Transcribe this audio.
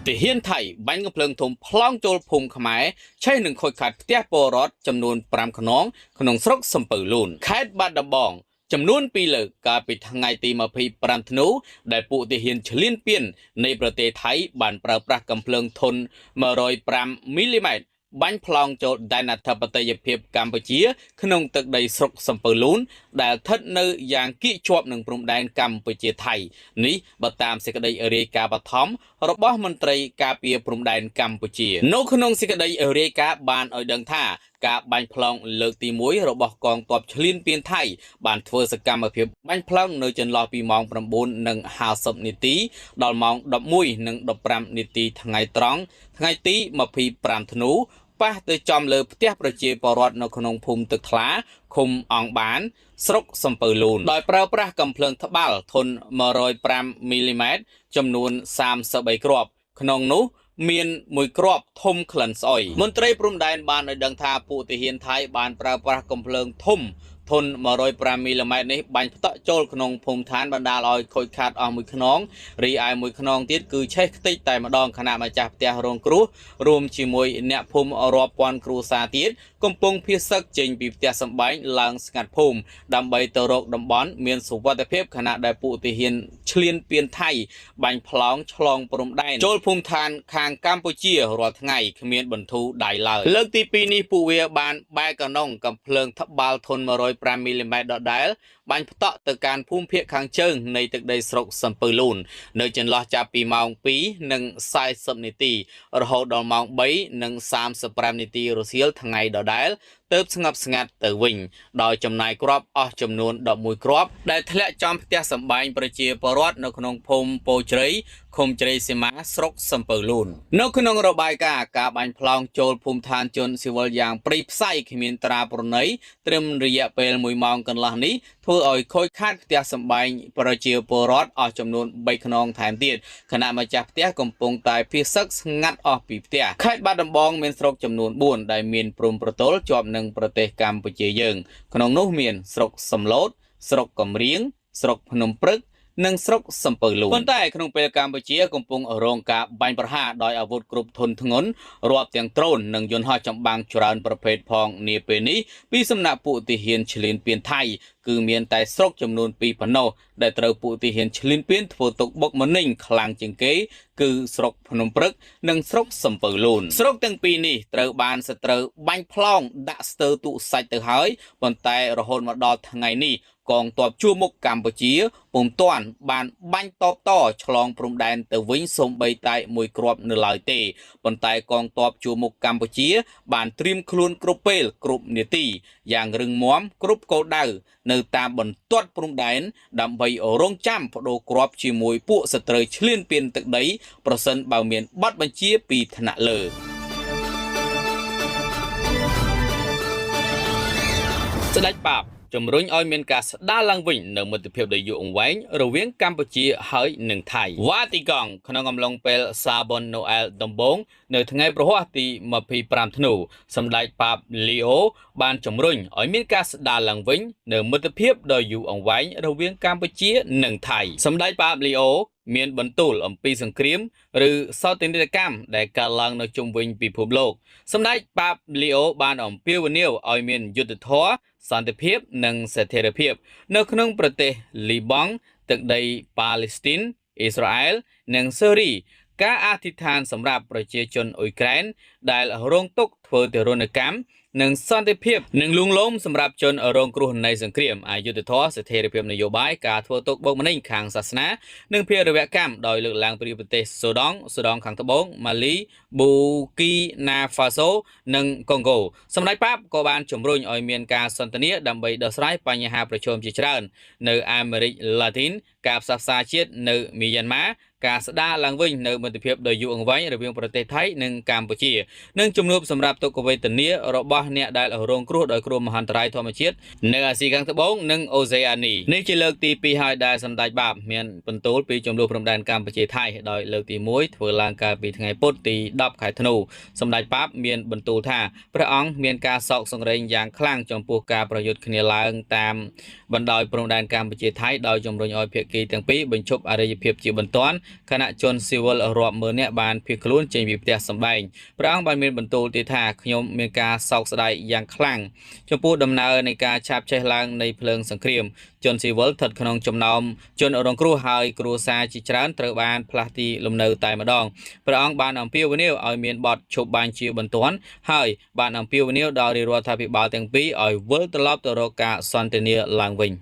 ទាហានថៃបាញ់កំភ្លើងធំប្លង់ចូលភូមិខ្មែរឆេះនឹងខូចខាតផ្ទះពលរដ្ឋចំនួន5ខ្នងក្នុងស្រុកសំពៅលូនខេត្តបាត់ដំបងចំនួន2លើកកាលពីថ្ងៃទី25ធ្នូដែលពួកទាហានឈ្លានពាននៃប្រទេសថៃបានប្រើប្រាស់កំភ្លើងធន់105មីលីម៉ែត្របាញ់ប្លង់ចូលដែនអធិបតេយ្យភាពកម្ពុជាក្នុងទឹកដីស្រុកសំពៅលូនដែលស្ថិតនៅយ៉ាងគៀកជាប់នឹងព្រំដែនកម្ពុជាថៃនេះបើតាមសេចក្តីរាយការណ៍បឋមរបស់មន្ត្រីការពារព្រំដែនកម្ពុជានៅក្នុងសេចក្តីរាយការណ៍បានឲ្យដឹងថាការបាញ់ប្លង់លើកទី1របស់កងទ័ពឈ្លានពានថៃបានធ្វើសកម្មភាពបាញ់ប្លង់នៅចន្លោះពីម៉ោង 9:50 នាទីដល់ម៉ោង 11:15 នាទីថ្ងៃត្រង់ថ្ងៃទី25ធ្នូប៉ះទៅចំលើផ្ទះប្រជាពលរដ្ឋនៅក្នុងភូមិទឹកថ្លាឃុំអង្គបានស្រុកសំពៅលូនដោយប្រើប្រាស់កំភ្លើងត្បាល់ធន់105មីលីម៉ែត្រចំនួន33គ្រាប់ក្នុងនោះមានមួយគ្រាប់ធំក្លិនស្អុយមន្ត្រីព្រំដែនបានឲ្យដឹងថាពួកទាហានថៃបានប្រើប្រាស់កំភ្លើងធំធន់105មីលីម៉ែត្រនេះបាញ់ផ្តក់ចូលក្នុងភូមិឋានបណ្ដាលឲ្យខូចខាតអស់មួយខ្នងរីឯមួយខ្នងទៀតគឺឆេះខ្ទេចតែម្ដងខណៈម្ចាស់ផ្ទះរងគ្រោះរួមជាមួយអ្នកភូមិរាប់ពាន់គ្រួសារទៀតកំពុងភៀសសឹកចេញពីផ្ទះសម្បែងឡើងស្ងាត់ភូមិដើម្បីទៅរកតំបន់មានសុវត្ថិភាពខណៈដែលពួកទាហានឈ្លានពានថៃបាញ់ប្លង់ឆ្លងព្រំដែនចូលភូមិឋានខាងកម្ពុជារាល់ថ្ងៃគ្មានបន្ធូរដៃឡើយលើកទី2នេះពួកវាបានបែកកណ្ដុងកំភ្លើងត្បាល់ធន់105មីលីម៉ែត្រដដែលបាញ់ផ្តក់ទៅកាន់ភូមិភាគខាងជើងនៃទឹកដីស្រុកសំពៅលូននៅចន្លោះចាប់ពីម៉ោង 2:40 នាទីរហូតដល់ម៉ោង 3:35 នាទីរសៀលថ្ងៃដដែលទើបស្ងប់ស្ងាត់ទៅវិញដោយចំណាយគ្រាប់អស់ចំនួន11គ្រាប់ដែលធ្លាក់ចំផ្ទះសម្បែងប្រជាពលរដ្ឋនៅក្នុងភូមិពោជ្រៃឃុំជ្រៃសីមាស្រុកសំពៅលូននៅក្នុងរបាយការណ៍ការបាញ់ប្លង់ចូលភូមិឋានជនស៊ីវិលយ៉ាងព្រៃផ្សៃគ្មានត្រាប្រណីត្រឹមរយៈពេល1ម៉ោងកន្លះនេះធ្វើឲ្យខូចខាតផ្ទះសម្បែងប្រជាពលរដ្ឋអស់ចំនួន3ខ្នងថែមទៀតខណៈម្ចាស់ផ្ទះកំពុងតែភៀសសឹកស្ងាត់អស់ពីផ្ទះខេត្តបាត់ដំបងមានស្រុកចំនួន4ដែលមានព្រំប្រទល់ជាប់នឹងប្រទេសកម្ពុជាយើងក្នុងនោះមានស្រុកសំឡូតស្រុកកំរៀងស្រុកភ្នំព្រឹកនិងស្រុកសំពៅលូនប៉ុន្តែក្នុងពេលកម្ពុជាកំពុងរងការបាញ់ប្រហារដោយអាវុធគ្រប់ធនធ្ងន់រាប់ទាំងដ្រូននិងយន្តហោះចម្បាំងច្រើនប្រភេទផងនាពេលនេះពីសំណាក់ពួកទាហានឈ្លានពានថៃគឺមានតែស្រុកចំនួន2ប៉ុណ្ណោះដែលត្រូវពួកទាហានឈ្លានពានធ្វើទុកបុកម្នេញខ្លាំងជាងគេគឺស្រុកភ្នំព្រឹកនិងស្រុកសំពៅលូនស្រុកទាំងពីរនេះត្រូវបានសត្រូវបាញ់ប្លង់ដាក់ស្ទើរទូសាច់ទៅហើយប៉ុន្តែរហូតមកដល់ថ្ងៃនេះកងទ័ពជួរមុខកម្ពុជាពុំទាន់បានបាញ់តបតឆ្លងព្រំដែនទៅវិញសូម្បីតែមួយគ្រាប់នៅឡើយទេប៉ុន្តែកងទ័ពជួរមុខកម្ពុជាបានត្រៀមខ្លួនគ្រប់ពេលគ្រប់នាទីយ៉ាងរឹងមាំគ្រប់គោលដៅនៅតាមបន្ទាត់ព្រំដែនដើម្បីរងចាំបដូរគ្រាប់ជាមួយពួកសត្រូវឈ្លានពានទឹកដីប្រសិនបើមានប័ណ្ណបញ្ជាពីថ្នាក់លើស្ដេចបាបជំរុញឲ្យមានការស្ដារឡើងវិញនៅមិត្តភាពដ៏យូរអង្វែងរវាងកម្ពុជាហើយនិងថៃវ៉ាទីកង់ក្នុងអំឡុងពេលសាបុនណូអែលដំបូងនៅថ្ងៃប្រហ័សទី25ធ្នូសម្ដេចប៉ាបលីអូបានជំរុញឲ្យមានការស្ដារឡើងវិញនៅមិត្តភាពដ៏យូរអង្វែងរវាងកម្ពុជានិងថៃសម្ដេចប៉ាបលីអូមានបន្ទូលអំពីសង្គ្រាមឬសោកនាដកម្មដែលកើតឡើងនៅជុំវិញពិភពលោកសម្ដេចប៉ាបលីអូបានអំពាវនាវឲ្យមានយុត្តិធម៌សន្តិភាពនិងស្ថិរភាពនៅក្នុងប្រទេសលីបង់ទឹកដីប៉ាឡេស្ទីនអ៊ីស្រាអែលនិងស៊ើរីការអធិដ្ឋានសម្រាប់ប្រជាជនអ៊ុយក្រែនដែលរងទុក្ខធ្វើទារុណកម្មនិងសន្តិភាពនិងលួងលោមសម្រាប់ជនរងគ្រោះនៃសង្គ្រាមអយុធធម៌ស្ថិរភាពនយោបាយការធ្វើទុកបុកម្នេញខាងសាសនានិងភេរវកម្មដោយលើកឡើងពីប្រទេសសូដង់ខាងត្បូងម៉ាលីប៊ូគីណាហ្វាសូនិងកុងហ្គោសម្ដេចប៉ាបក៏បានជំរុញឲ្យមានការសន្ទនាដើម្បីដោះស្រាយបញ្ហាប្រឈមជាច្រើននៅអាមេរិកឡាទីនការផ្សះផ្សាជាតិនៅមីយ៉ាន់ម៉ាការស្ដារឡើងវិញនៅមិត្តភាពដ៏យូរអង្វែងរវាងប្រទេសថៃនិងកម្ពុជានិងជំនួបសម្រាប់ទុក្ខវេទនារបស់អ្នកដែលរងគ្រោះដោយគ្រោះមហន្តរាយធម្មជាតិនៅអាស៊ីខាងត្បូងនិងអូសេអានីនេះជាលើកទី2ហើយដែលសម្ដេចបាបមានបន្ទូលពីចំនួនព្រំដែនកម្ពុជាថៃដោយលើកទី1ធ្វើឡើងកាលពីថ្ងៃពុធទី10ខែធ្នូសម្ដេចបាបមានបន្ទូលថាព្រះអង្គមានការសោកសង្រេងយ៉ាងខ្លាំងចំពោះការប្រយុទ្ធគ្នាឡើងតាមបណ្ដោយព្រំដែនកម្ពុជាថៃដោយជំរុញឲ្យភាគីទាំងពីរបញ្ឈប់អរិយភាពជាបន្ទាន់ ខណៈជនស៊ីវិលរាប់ម៉ឺននាក់បានភៀសខ្លួនចេញពីផ្ទះសម្បែងព្រះអង្គបានមានបន្ទូលទៀតថាខ្ញុំមានការសោកស្ដាយយ៉ាងខ្លាំងចំពោះដំណើរនៃការឆាបឆេះឡើងនៃភ្លើងសង្គ្រាមជនស៊ីវិលស្ថិតក្នុងចំណោមជនរងគ្រោះហើយគ្រួសារជាច្រើនត្រូវបានផ្លាស់ទីលំនៅតែម្ដងព្រះអង្គបានអំពាវនាវឲ្យមានបទឈប់បាញ់ជាបន្ទាន់ហើយបានអំពាវនាវដល់រាជរដ្ឋាភិបាលទាំងពីរឲ្យវិលត្រឡប់ទៅរកការសន្ទនាឡើងវិញ